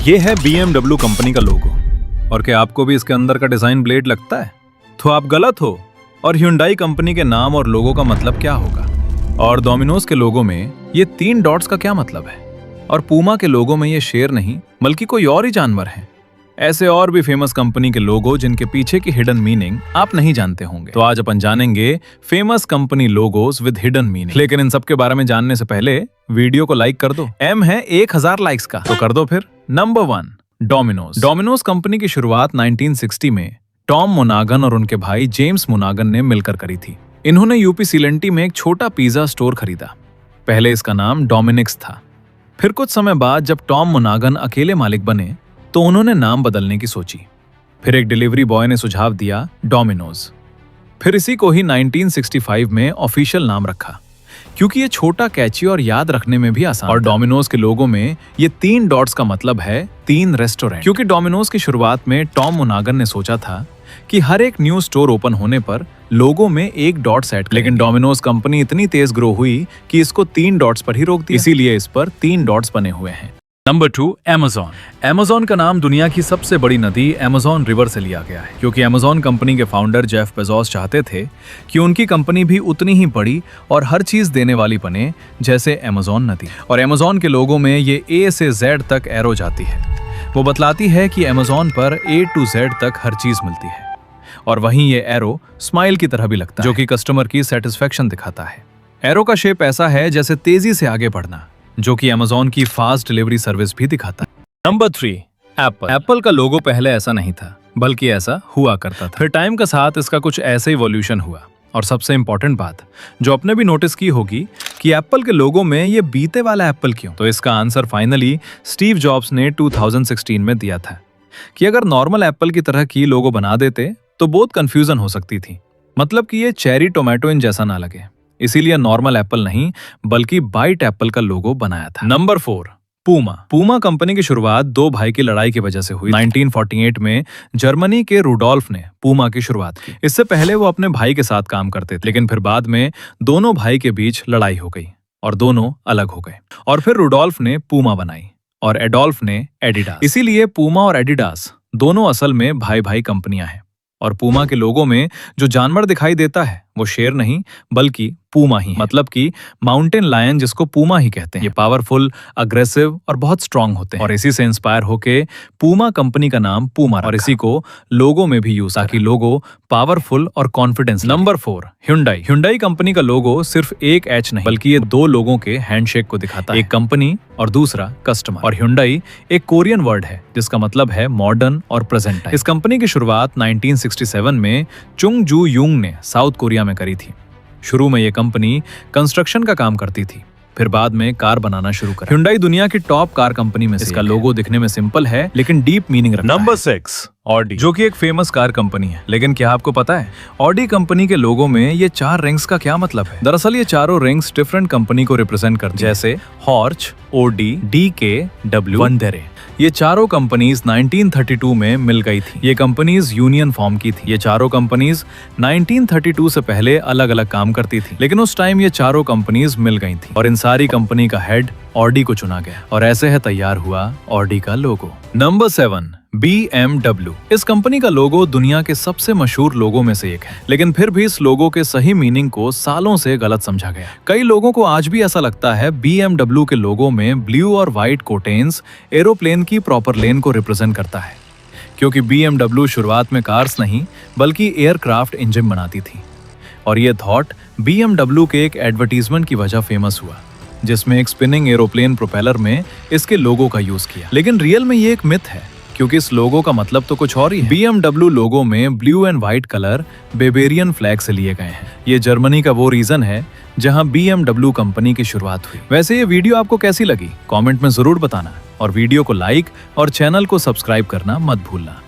ये है BMW company का लोगो। और क्या आपको भी इसके अंदर का डिजाइन ब्लेड लगता है? तो आप गलत हो। और Hyundai कंपनी के नाम और लोगो का मतलब क्या होगा? और डोमिनोज के लोगो में ये 3 डॉट्स का क्या मतलब है? और पूमा के लोगो में ये शेर नहीं बल्कि कोई और ही जानवर है। ऐसे और भी फेमस कंपनी के लोगो जिनके पीछे की हिडन मीनिंग आप नहीं जानते होंगे। तो आज अपन जानेंगे famous company logos with hidden meaning. लेकिन इन सब के बारे में जानने से पहले वीडियो को लाइक कर दो। एम है 1000 लाइक्स का, तो कर दो फिर। Number 1, Domino's. डोमिनोज कंपनी की शुरुआत 1960 में टॉम मोनागन और उनके भाई जेम्स मोनागन ने मिलकर करी थी। इन्होंने यूपी सिलेंटी में एक छोटा पिज्जा स्टोर खरीदा। पहले इसका नाम डोमिनिक्स था। फिर कुछ समय बाद जब टॉम मोनागन अकेले मालिक बने तो उन्होंने नाम बदलने की सोची। फिर एक डिलीवरी बॉय ने सुझाव दिया डोमिनोज। फिर इसी को ही 1965 में ऑफिशियल नाम रखा क्योंकि ये छोटा, कैची और याद रखने में भी आसान। और डोमिनोज के लोगो में ये 3 डॉट्स का मतलब है 3 रेस्टोरेंट। क्योंकि डोमिनोज की शुरुआत में टॉम मोनागन ने सोचा था कि हर एक न्यू स्टोर ओपन होने पर लोगो में 1 डॉट सेट, लेकिन डोमिनोज कंपनी इतनी तेज ग्रो हुई कि इसको 3 डॉट्स पर ही रोक दिया। इसीलिए इस पर 3 डॉट्स बने हुए हैं। Number 2, Amazon. अमेज़न का नाम दुनिया की सबसे बड़ी नदी अमेज़न रिवर से लिया गया है क्योंकि अमेज़न कंपनी के फाउंडर जेफ बेजोस चाहते थे कि उनकी कंपनी भी उतनी ही बड़ी और हर चीज देने वाली बने जैसे अमेज़न नदी। और अमेज़न के लोगों में ये A से Z तक एरो जाती है। वो बतलाती है कि अमेज़न पर A to Z तक हर चीज मिलती है। और वहीं ये एरो स्माइल की तरह भी लगता है जो कि कस्टमर की सेटिस्फेक्शन दिखाता है। एरो का शेप ऐसा है जैसे तेजी से आगे बढ़ना, जो कि अमेज़न की फास्ट डिलीवरी सर्विस भी दिखाता है। Number 3, Apple. एप्पल का लोगो पहले ऐसा नहीं था बल्कि ऐसा हुआ करता था। फिर टाइम के साथ इसका कुछ ऐसे इवोल्यूशन हुआ। और सबसे इंपॉर्टेंट बात जो आपने भी नोटिस की होगी कि एप्पल के लोगो में ये बीते वाला एप्पल क्यों? तो इसका आंसर फाइनली स्टीव जॉब्स ने 2016 में दिया था कि अगर नॉर्मल एप्पल की तरह की लोगो बना देते तो बहुत कंफ्यूजन हो सकती थी। मतलब कि ये चेरी टोमेटो इन जैसा ना लगे, इसीलिए नॉर्मल एप्पल नहीं बल्कि बाइट एप्पल का लोगो बनाया था। Number 4, Puma. पूमा कंपनी की शुरुआत 2 भाई की लड़ाई की वजह से हुई। 1948 में जर्मनी के रुडोल्फ ने पूमा की शुरुआत की। इससे पहले वो अपने भाई के साथ काम करते थे, लेकिन फिर बाद में दोनों भाई के बीच लड़ाई हो गई और दोनों अलग हो गए। और फिर रुडोल्फ ने पूमा बनाई और एडोल्फ ने एडिडास। इसीलिए पूमा और एडिडास दोनों असल में भाई भाई कंपनियां हैं। और पूमा के लोगो में जो जानवर दिखाई देता है वो शेर नहीं बल्कि पूमा ही है। मतलब कि माउंटेन लायन, जिसको पूमा ही कहते हैं। ये पावरफुल, अग्रेसिव और बहुत स्ट्रांग होते हैं। और इसी से इंस्पायर होके पूमा कंपनी का नाम पूमा रखा। और इसी को लोगो में भी यूज, ताकि लोगो पावरफुल और confidence. Number 4, Hyundai। Hyundai company का लोगो सिर्फ एक H नहीं बल्कि ये 2 लोगों के हैंडशेक को दिखाता है, एक कंपनी और दूसरा कस्टमर। और Hyundai एक कोरियन वर्ड है जिसका मतलब है मॉडर्न और प्रेजेंट टाइम। इस कंपनी की शुरुआत 1967 में चुंग जू यूंग ने साउथ कोरिया में करी थी। शुरू में ये कंपनी कंस्ट्रक्शन का काम करती थी, फिर बाद में कार बनाना शुरू करा। Hyundai दुनिया की टॉप कार कंपनी में से इसका लोगो दिखने में सिंपल है लेकिन डीप मीनिंग रखता है। नंबर 6, ऑडी, जो कि एक फेमस कार कंपनी है। लेकिन क्या आपको पता है ऑडी कंपनी के लोगो में ये 4 रिंग्स का क्या मतलब है? दरअसल ये चारों रिंग्स डिफरेंट कंपनी को रिप्रेजेंट करती हैं, जैसे हॉर्च, ओडी, डीके, डब्ल्यू, वंडरे। ये चारों कंपनीज 1932 में मिल गई थी। ये कंपनीज यूनियन फॉर्म की थी। ये चारों कंपनीज 1932 से पहले अलग अलग काम करती थी, लेकिन उस टाइम ये चारों कंपनीज मिल गई थी और इन सारी कंपनी का हेड ऑडी को चुना गया और ऐसे है तैयार हुआ ऑडी का लोगो। Number 7, BMW। इस कंपनी का लोगो दुनिया के सबसे मशहूर लोगों में से एक है, लेकिन फिर भी इस लोगो के सही मीनिंग को सालों से गलत समझा गया। कई लोगों को आज भी ऐसा लगता है BMW के लोगो में ब्लू और व्हाइट कोटेन्स एरोप्लेन की प्रॉपर लेन को रिप्रेजेंट करता है, क्योंकि BMW शुरुआत में कार्स नहीं बल्कि एयरक्राफ्ट इंजन बनाती थी। और ये थॉट BMW के एक एडवर्टीजमेंट की वजह फेमस हुआ जिसमें एक स्पिनिंग एरोप्लेन प्रोपेलर में इसके लोगो का यूज किया। लेकिन रियल में ये एक मिथ है क्योंकि इस लोगो का मतलब तो कुछ और ही है। BMW लोगो में blue and white colour Bavarian flag से लिए गए हैं। ये जर्मनी का वो रीजन है जहां BMW कंपनी की शुरुआत हुई। वैसे ये वीडियो आपको कैसी लगी कमेंट में जरूर बताना और वीडियो को लाइक और चैनल को सब्सक्राइब करना मत भूलना।